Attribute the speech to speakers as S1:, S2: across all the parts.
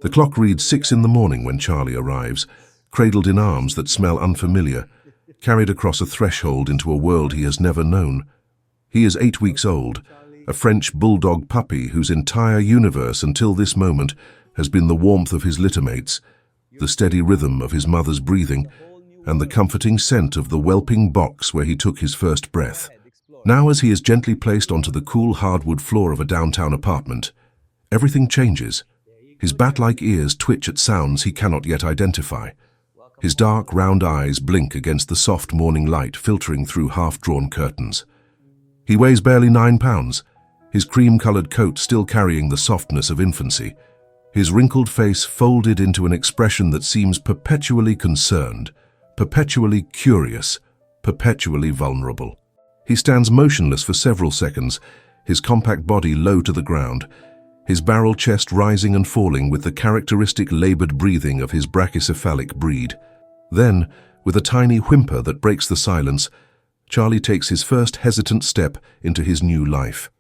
S1: The clock reads 6 in the morning when Charlie arrives, cradled in arms that smell unfamiliar, carried across a threshold into a world he has never known. He is 8 weeks old, a French Bulldog puppy whose entire universe until this moment has been the warmth of his littermates, the steady rhythm of his mother's breathing, and the comforting scent of the whelping box where he took his first breath. Now, as he is gently placed onto the cool hardwood floor of a downtown apartment, everything changes. His bat-like ears twitch at sounds he cannot yet identify. His dark, round eyes blink against the soft morning light filtering through half-drawn curtains. He weighs barely 9 pounds, his cream-colored coat still carrying the softness of infancy, his wrinkled face folded into an expression that seems perpetually concerned, perpetually curious, perpetually vulnerable. He stands motionless for several seconds, his compact body low to the ground, his barrel chest rising and falling with the characteristic labored breathing of his brachycephalic breed. Then, with a tiny whimper that breaks the silence, Charlie takes his first hesitant step into his new life.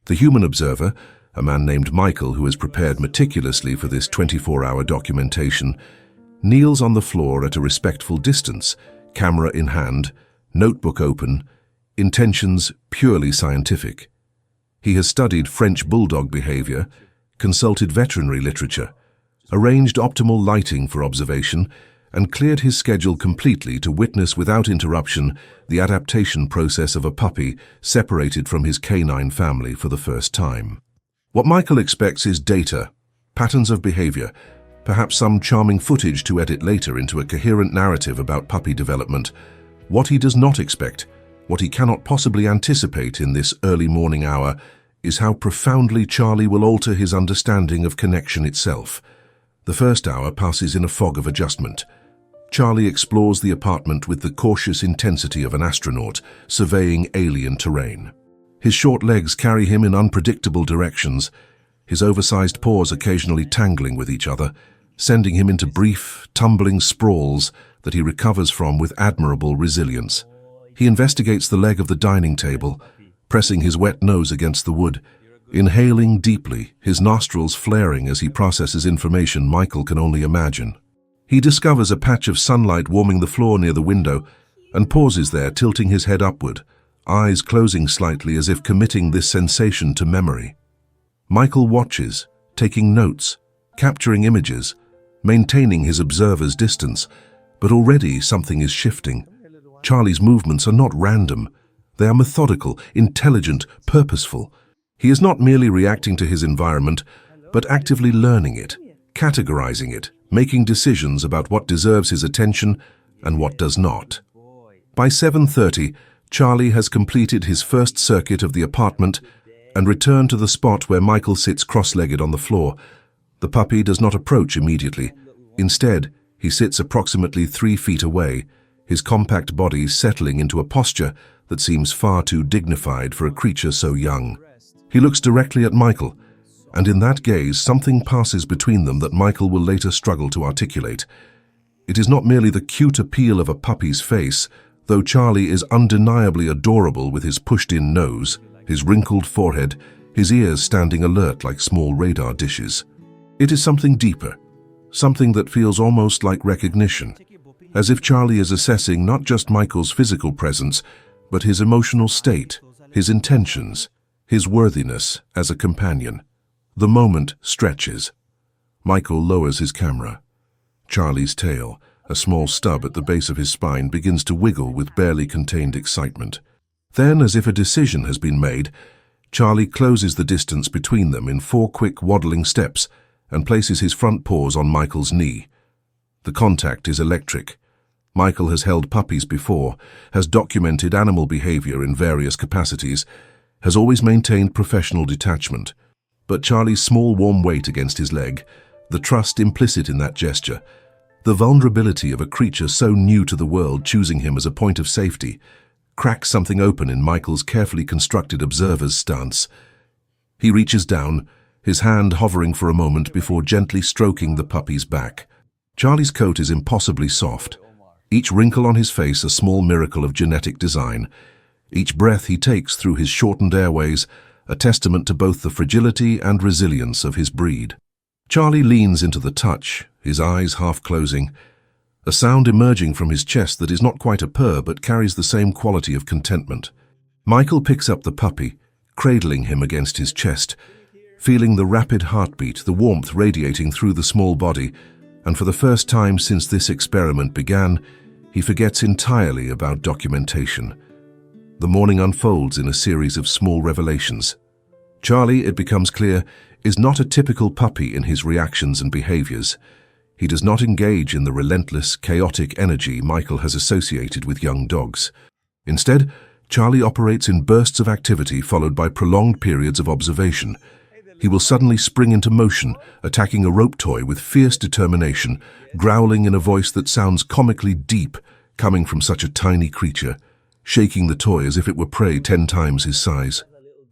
S1: The human observer, a man named Michael who has prepared meticulously for this 24-hour documentation, kneels on the floor at a respectful distance, camera in hand, notebook open, intentions purely scientific. He has studied French Bulldog behavior, consulted veterinary literature, arranged optimal lighting for observation, and cleared his schedule completely to witness without interruption the adaptation process of a puppy separated from his canine family for the first time. What Michael expects is data, patterns of behavior, perhaps some charming footage to edit later into a coherent narrative about puppy development. What he does not expect, what he cannot possibly anticipate in this early morning hour, is how profoundly Charlie will alter his understanding of connection itself. The first hour passes in a fog of adjustment. Charlie explores the apartment with the cautious intensity of an astronaut, surveying alien terrain. His short legs carry him in unpredictable directions, his oversized paws occasionally tangling with each other, sending him into brief, tumbling sprawls that he recovers from with admirable resilience. He investigates the leg of the dining table, pressing his wet nose against the wood, inhaling deeply, his nostrils flaring as he processes information Michael can only imagine. He discovers a patch of sunlight warming the floor near the window and pauses there, tilting his head upward, eyes closing slightly as if committing this sensation to memory. Michael watches, taking notes, capturing images, maintaining his observer's distance, but already something is shifting. Charlie's movements are not random. They are methodical, intelligent, purposeful. He is not merely reacting to his environment, but actively learning it, categorizing it, making decisions about what deserves his attention and what does not. By 7:30, Charlie has completed his first circuit of the apartment and returned to the spot where Michael sits cross-legged on the floor. The puppy does not approach immediately. Instead, he sits approximately 3 feet away, his compact body settling into a posture that seems far too dignified for a creature so young. He looks directly at Michael, and in that gaze something passes between them that Michael will later struggle to articulate. It is not merely the cute appeal of a puppy's face, though Charlie is undeniably adorable with his pushed-in nose, his wrinkled forehead, his ears standing alert like small radar dishes. It is something deeper, something that feels almost like recognition, as if Charlie is assessing not just Michael's physical presence, but his emotional state, his intentions, his worthiness as a companion. The moment stretches. Michael lowers his camera. Charlie's tail, a small stub at the base of his spine, begins to wiggle with barely contained excitement. Then, as if a decision has been made, Charlie closes the distance between them in 4 quick waddling steps and places his front paws on Michael's knee. The contact is electric. Michael has held puppies before, has documented animal behavior in various capacities, has always maintained professional detachment. But Charlie's small warm weight against his leg, the trust implicit in that gesture, the vulnerability of a creature so new to the world choosing him as a point of safety, cracks something open in Michael's carefully constructed observer's stance. He reaches down, his hand hovering for a moment before gently stroking the puppy's back. Charlie's coat is impossibly soft, each wrinkle on his face a small miracle of genetic design. Each breath he takes through his shortened airways, a testament to both the fragility and resilience of his breed. Charlie leans into the touch, his eyes half closing, a sound emerging from his chest that is not quite a purr but carries the same quality of contentment. Michael picks up the puppy, cradling him against his chest, feeling the rapid heartbeat, the warmth radiating through the small body, and for the first time since this experiment began, he forgets entirely about documentation. The morning unfolds in a series of small revelations. Charlie, it becomes clear, is not a typical puppy in his reactions and behaviors. He does not engage in the relentless, chaotic energy Michael has associated with young dogs. Instead, Charlie operates in bursts of activity followed by prolonged periods of observation. He will suddenly spring into motion, attacking a rope toy with fierce determination, growling in a voice that sounds comically deep, coming from such a tiny creature, shaking the toy as if it were prey 10 times his size.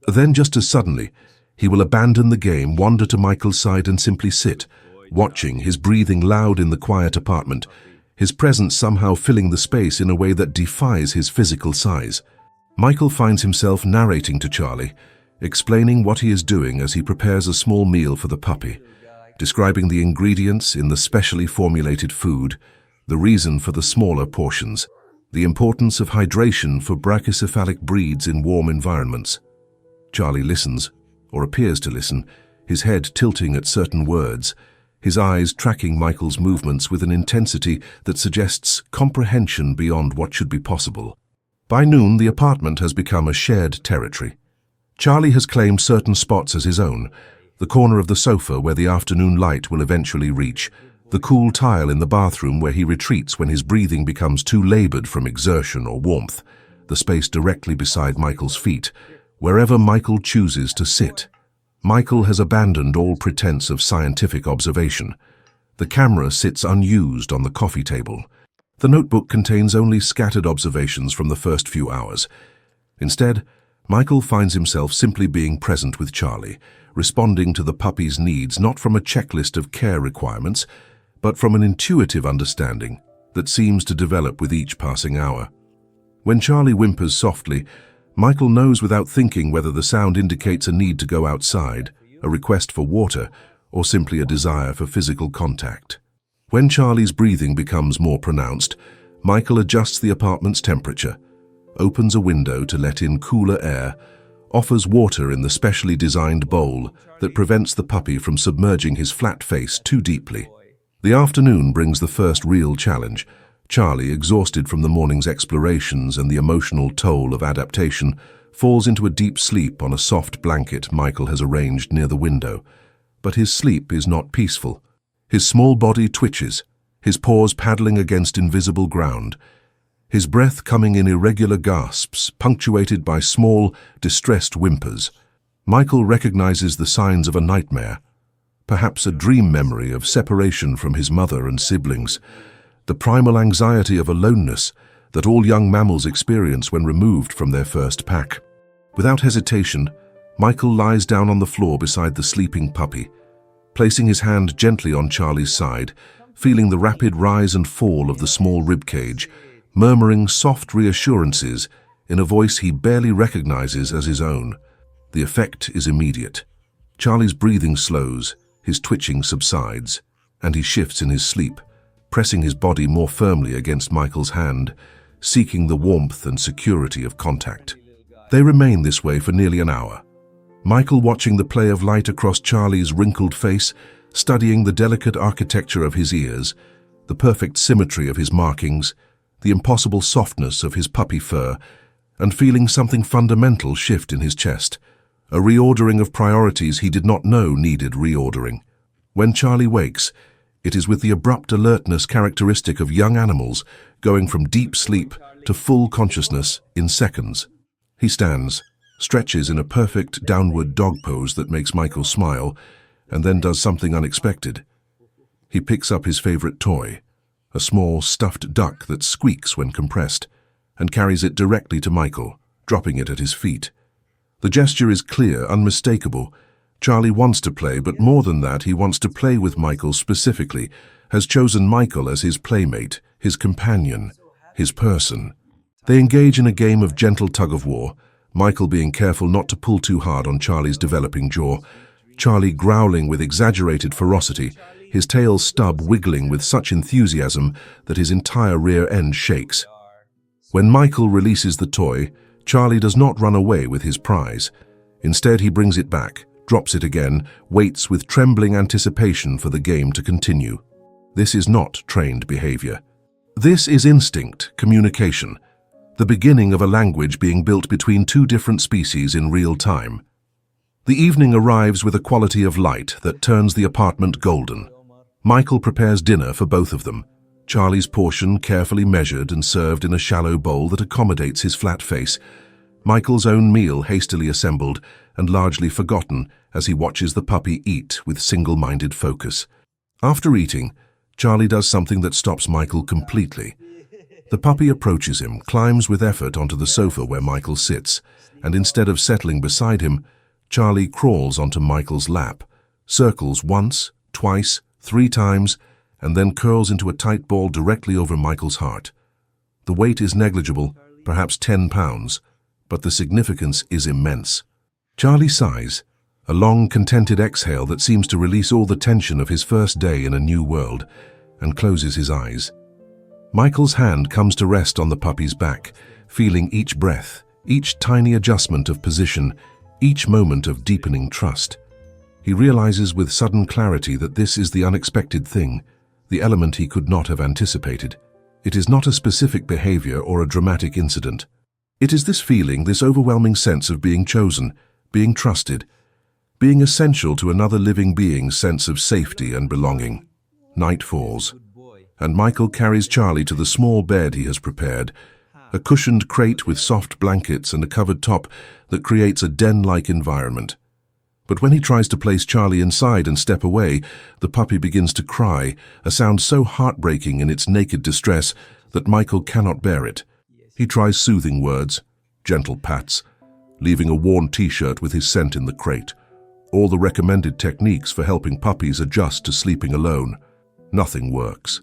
S1: Then, just as suddenly, he will abandon the game, wander to Michael's side and simply sit, watching, his breathing loud in the quiet apartment, his presence somehow filling the space in a way that defies his physical size. Michael finds himself narrating to Charlie, explaining what he is doing as he prepares a small meal for the puppy, describing the ingredients in the specially formulated food, the reason for the smaller portions, the importance of hydration for brachycephalic breeds in warm environments. Charlie listens, or appears to listen, his head tilting at certain words, his eyes tracking Michael's movements with an intensity that suggests comprehension beyond what should be possible. By noon, the apartment has become a shared territory. Charlie has claimed certain spots as his own, the corner of the sofa where the afternoon light will eventually reach, the cool tile in the bathroom where he retreats when his breathing becomes too labored from exertion or warmth, the space directly beside Michael's feet, wherever Michael chooses to sit. Michael has abandoned all pretense of scientific observation. The camera sits unused on the coffee table. The notebook contains only scattered observations from the first few hours. Instead, Michael finds himself simply being present with Charlie, responding to the puppy's needs not from a checklist of care requirements, but from an intuitive understanding that seems to develop with each passing hour. When Charlie whimpers softly, Michael knows without thinking whether the sound indicates a need to go outside, a request for water, or simply a desire for physical contact. When Charlie's breathing becomes more pronounced, Michael adjusts the apartment's temperature, opens a window to let in cooler air, offers water in the specially designed bowl that prevents the puppy from submerging his flat face too deeply. The afternoon brings the first real challenge. Charlie, exhausted from the morning's explorations and the emotional toll of adaptation, falls into a deep sleep on a soft blanket Michael has arranged near the window. But his sleep is not peaceful. His small body twitches, his paws paddling against invisible ground, his breath coming in irregular gasps, punctuated by small, distressed whimpers. Michael recognizes the signs of a nightmare, perhaps a dream memory of separation from his mother and siblings, the primal anxiety of aloneness that all young mammals experience when removed from their first pack. Without hesitation, Michael lies down on the floor beside the sleeping puppy, placing his hand gently on Charlie's side, feeling the rapid rise and fall of the small ribcage, murmuring soft reassurances in a voice he barely recognizes as his own. The effect is immediate. Charlie's breathing slows, his twitching subsides, and he shifts in his sleep, pressing his body more firmly against Michael's hand, seeking the warmth and security of contact. They remain this way for nearly an hour. Michael watching the play of light across Charlie's wrinkled face, studying the delicate architecture of his ears, the perfect symmetry of his markings, the impossible softness of his puppy fur, and feeling something fundamental shift in his chest, a reordering of priorities he did not know needed reordering. When Charlie wakes, it is with the abrupt alertness characteristic of young animals, going from deep sleep to full consciousness in seconds. He stands, stretches in a perfect downward dog pose that makes Michael smile, and then does something unexpected. He picks up his favorite toy, a small stuffed duck that squeaks when compressed, and carries it directly to Michael, dropping it at his feet. The gesture is clear, unmistakable. Charlie wants to play, but more than that, he wants to play with Michael specifically, has chosen Michael as his playmate, his companion, his person. They engage in a game of gentle tug-of-war, Michael being careful not to pull too hard on Charlie's developing jaw, Charlie growling with exaggerated ferocity, his tail stub wiggling with such enthusiasm that his entire rear end shakes. When Michael releases the toy, Charlie does not run away with his prize. Instead, he brings it back, drops it again, waits with trembling anticipation for the game to continue. This is not trained behavior. This is instinct, communication, the beginning of a language being built between two different species in real time. The evening arrives with a quality of light that turns the apartment golden. Michael prepares dinner for both of them. Charlie's portion carefully measured and served in a shallow bowl that accommodates his flat face. Michael's own meal hastily assembled and largely forgotten as he watches the puppy eat with single-minded focus. After eating, Charlie does something that stops Michael completely. The puppy approaches him, climbs with effort onto the sofa where Michael sits, and instead of settling beside him, Charlie crawls onto Michael's lap, circles once, twice, 3 times, and then curls into a tight ball directly over Michael's heart. The weight is negligible, perhaps 10 pounds, but the significance is immense. Charlie sighs, a long, contented exhale that seems to release all the tension of his first day in a new world, and closes his eyes. Michael's hand comes to rest on the puppy's back, feeling each breath, each tiny adjustment of position, each moment of deepening trust. He realizes with sudden clarity that this is the unexpected thing, the element he could not have anticipated. It is not a specific behavior or a dramatic incident. It is this feeling, this overwhelming sense of being chosen, being trusted, being essential to another living being's sense of safety and belonging. Night falls, and Michael carries Charlie to the small bed he has prepared, a cushioned crate with soft blankets and a covered top that creates a den-like environment. But when he tries to place Charlie inside and step away, the puppy begins to cry, a sound so heartbreaking in its naked distress that Michael cannot bear it. He tries soothing words, gentle pats, leaving a worn t-shirt with his scent in the crate, all the recommended techniques for helping puppies adjust to sleeping alone. Nothing works.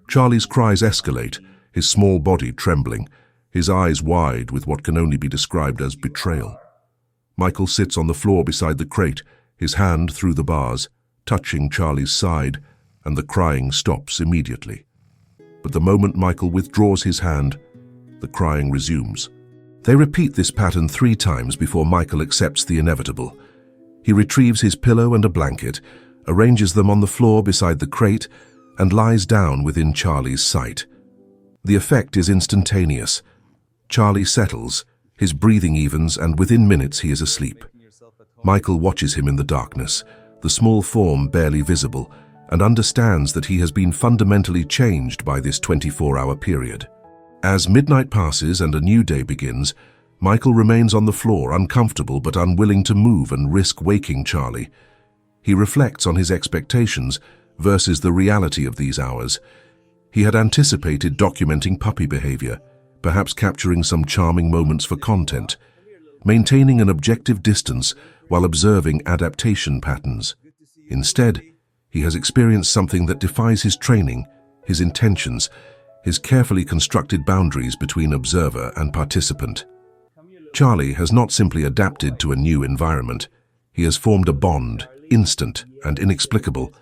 S1: Charlie's cries escalate, his small body trembling, his eyes wide with what can only be described as betrayal. Michael sits on the floor beside the crate, his hand through the bars, touching Charlie's side, and the crying stops immediately. But the moment Michael withdraws his hand, the crying resumes. They repeat this pattern 3 times before Michael accepts the inevitable. He retrieves his pillow and a blanket, arranges them on the floor beside the crate, and lies down within Charlie's sight. The effect is instantaneous. Charlie settles, his breathing evens, and within minutes he is asleep. Michael watches him in the darkness, the small form barely visible, and understands that he has been fundamentally changed by this 24-hour period. As midnight passes and a new day begins, Michael remains on the floor, uncomfortable but unwilling to move and risk waking Charlie. He reflects on his expectations versus the reality of these hours. He had anticipated documenting puppy behavior, perhaps capturing some charming moments for content, maintaining an objective distance while observing adaptation patterns. Instead, he has experienced something that defies his training, his intentions, his carefully constructed boundaries between observer and participant. Charlie has not simply adapted to a new environment. He has formed a bond, instant and inexplicable,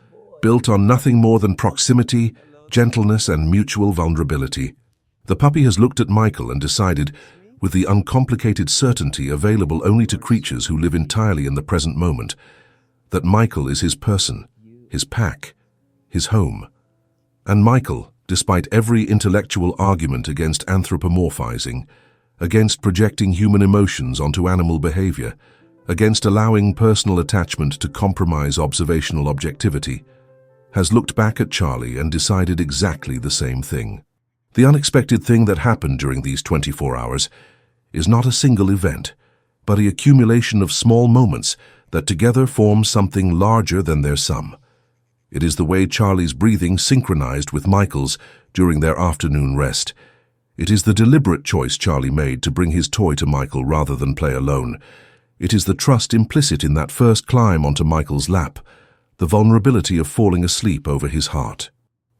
S1: built on nothing more than proximity, gentleness, and mutual vulnerability. The puppy has looked at Michael and decided, with the uncomplicated certainty available only to creatures who live entirely in the present moment, that Michael is his person, his pack, his home. And Michael, despite every intellectual argument against anthropomorphizing, against projecting human emotions onto animal behavior, against allowing personal attachment to compromise observational objectivity, has looked back at Charlie and decided exactly the same thing. The unexpected thing that happened during these 24 hours is not a single event, but an accumulation of small moments that together form something larger than their sum. It is the way Charlie's breathing synchronized with Michael's during their afternoon rest. It is the deliberate choice Charlie made to bring his toy to Michael rather than play alone. It is the trust implicit in that first climb onto Michael's lap, the vulnerability of falling asleep over his heart.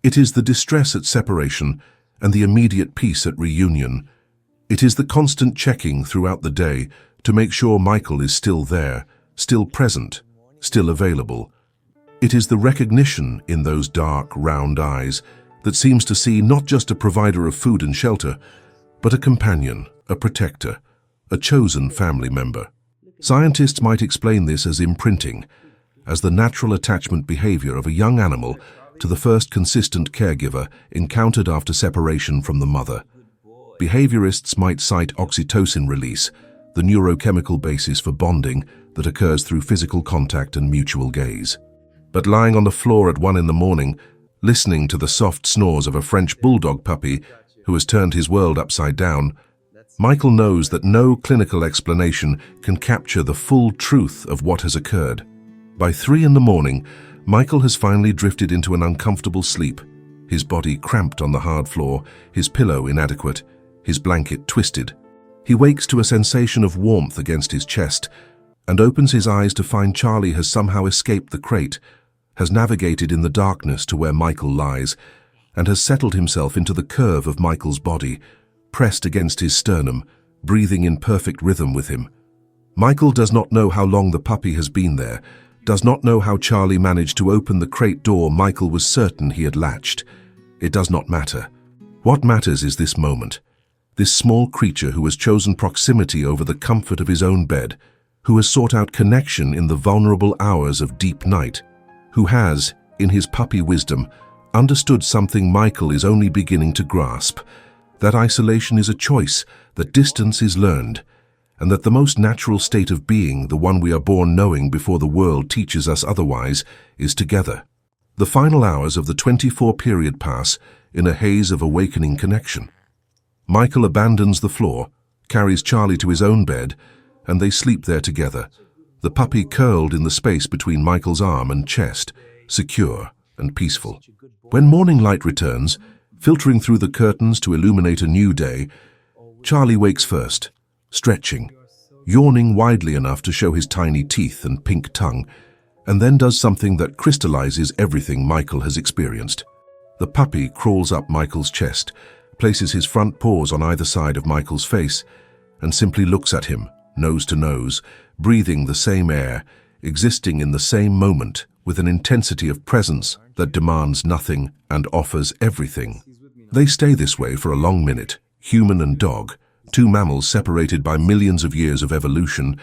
S1: It is the distress at separation and the immediate peace at reunion. It is the constant checking throughout the day to make sure Michael is still there, still present, still available. It is the recognition in those dark, round eyes that seems to see not just a provider of food and shelter, but a companion, a protector, a chosen family member. Scientists might explain this as imprinting, as the natural attachment behavior of a young animal to the first consistent caregiver encountered after separation from the mother. Behaviorists might cite oxytocin release, the neurochemical basis for bonding that occurs through physical contact and mutual gaze. But lying on the floor at 1 a.m, listening to the soft snores of a French Bulldog puppy who has turned his world upside down, Michael knows that no clinical explanation can capture the full truth of what has occurred. By 3 a.m, Michael has finally drifted into an uncomfortable sleep, his body cramped on the hard floor, his pillow inadequate, his blanket twisted. He wakes to a sensation of warmth against his chest and opens his eyes to find Charlie has somehow escaped the crate, has navigated in the darkness to where Michael lies, and has settled himself into the curve of Michael's body, pressed against his sternum, breathing in perfect rhythm with him. Michael does not know how long the puppy has been there, does not know how Charlie managed to open the crate door Michael was certain he had latched. It does not matter. What matters is this moment. This small creature who has chosen proximity over the comfort of his own bed, who has sought out connection in the vulnerable hours of deep night, who has, in his puppy wisdom, understood something Michael is only beginning to grasp, that isolation is a choice, that distance is learned, and that the most natural state of being, the one we are born knowing before the world teaches us otherwise, is together. The final hours of the 24 period pass in a haze of awakening connection. Michael abandons the floor, carries Charlie to his own bed, and they sleep there together, the puppy curled in the space between Michael's arm and chest, secure and peaceful. When morning light returns, filtering through the curtains to illuminate a new day, Charlie wakes first, stretching, yawning widely enough to show his tiny teeth and pink tongue, and then does something that crystallizes everything Michael has experienced. The puppy crawls up Michael's chest, places his front paws on either side of Michael's face, and simply looks at him, nose to nose, breathing the same air, existing in the same moment with an intensity of presence that demands nothing and offers everything. They stay this way for a long minute, human and dog, two mammals separated by millions of years of evolution,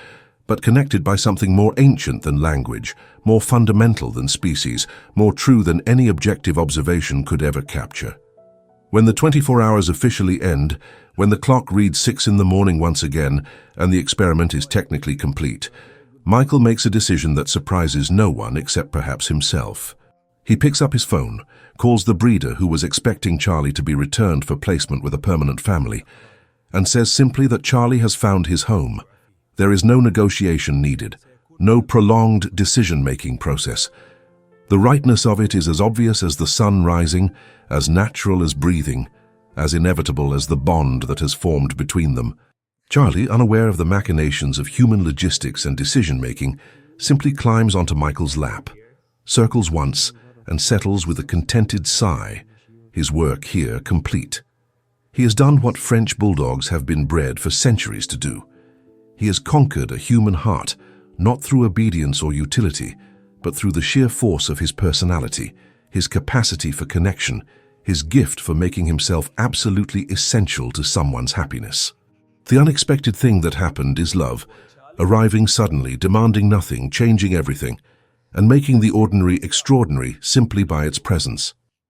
S1: but connected by something more ancient than language, more fundamental than species, more true than any objective observation could ever capture. When the 24 hours officially end, when the clock reads 6 in the morning once again, and the experiment is technically complete, Michael makes a decision that surprises no one except perhaps himself. He picks up his phone, calls the breeder who was expecting Charlie to be returned for placement with a permanent family, and says simply that Charlie has found his home. There is no negotiation needed, no prolonged decision-making process. The rightness of it is as obvious as the sun rising, as natural as breathing, as inevitable as the bond that has formed between them. Charlie, unaware of the machinations of human logistics and decision-making, simply climbs onto Michael's lap, circles once, and settles with a contented sigh, his work here complete. He has done what French Bulldogs have been bred for centuries to do. He has conquered a human heart, not through obedience or utility, but through the sheer force of his personality, his capacity for connection, his gift for making himself absolutely essential to someone's happiness. The unexpected thing that happened is love, arriving suddenly, demanding nothing, changing everything, and making the ordinary extraordinary simply by its presence.